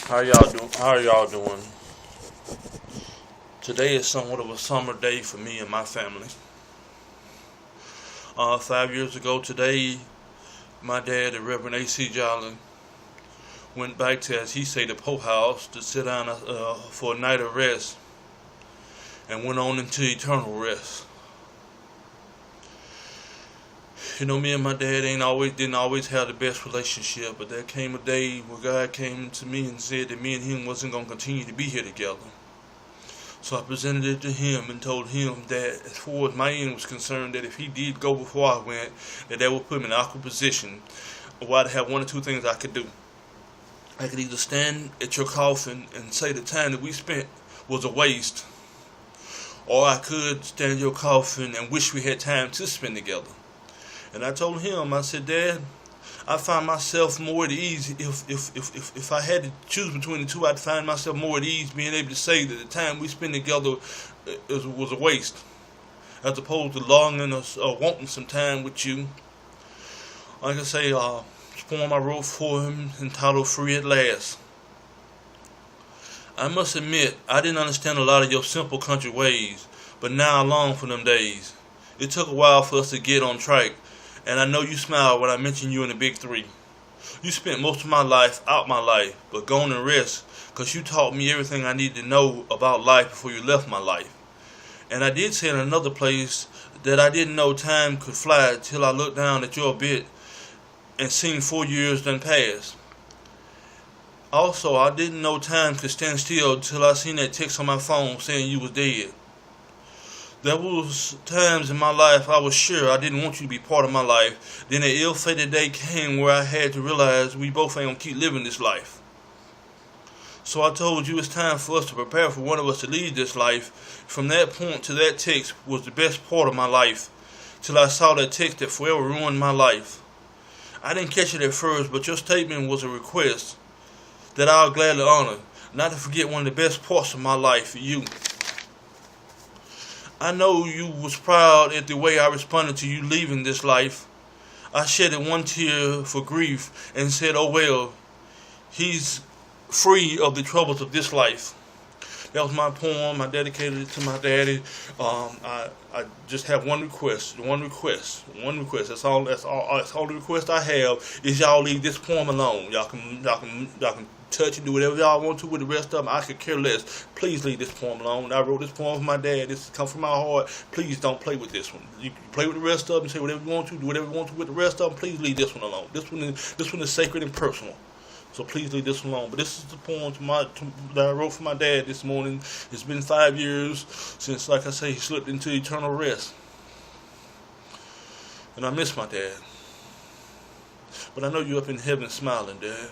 How y'all doing? How are y'all doing? Today is somewhat of a summer day for me and my family. 5 years ago today, my dad, the Reverend A.C. Jolley, went back to, as he said, the Pope House to sit down for a night of rest, and went on into eternal rest. You know, me and my dad didn't always have the best relationship, but there came a day where God came to me and said that me and him wasn't going to continue to be here together. So I presented it to him and told him that as far as my end was concerned, that if he did go before I went, that would put him in an awkward position where I'd have one or two things I could do. I could either stand at your coffin and say the time that we spent was a waste, or I could stand at your coffin and wish we had time to spend together. And I told him, I said, Dad, I find myself more at ease if I had to choose between the two. I'd find myself more at ease being able to say that the time we spend together was a waste, as opposed to longing or wanting some time with you. Like I say, this poem I wrote for him entitled "Free at Last." I must admit, I didn't understand a lot of your simple country ways, but now I long for them days. It took a while for us to get on track, and I know you smiled when I mentioned you in the big three. You spent most of my life out my life, but gone and rest, because you taught me everything I needed to know about life before you left my life. And I did say in another place that I didn't know time could fly till I looked down at your bit and seen 4 years done pass. Also, I didn't know time could stand still till I seen that text on my phone saying you was dead. There was times in my life I was sure I didn't want you to be part of my life. Then an ill-fated day came where I had to realize we both ain't gonna keep living this life. So I told you it's time for us to prepare for one of us to leave this life. From that point to that text was the best part of my life, till I saw that text that forever ruined my life. I didn't catch it at first, but your statement was a request that I'll gladly honor, not to forget one of the best parts of my life, you. I know you was proud at the way I responded to you leaving this life. I shedded one tear for grief and said, oh well, he's free of the troubles of this life. That was my poem. I dedicated it to my daddy. I just have one request. That's all the request I have is y'all leave this poem alone. Y'all can touch and do whatever y'all want to with the rest of them. I could care less. Please leave this poem alone. I wrote this poem for my dad. This comes from my heart. Please don't play with this one. You can play with the rest of them. Say whatever you want to. Do whatever you want to with the rest of them. Please leave this one alone. This one is sacred and personal. So please leave this one alone. But this is the poem that I wrote for my dad this morning. It's been 5 years since, like I say, he slipped into eternal rest. And I miss my dad. But I know you're up in heaven smiling, Dad.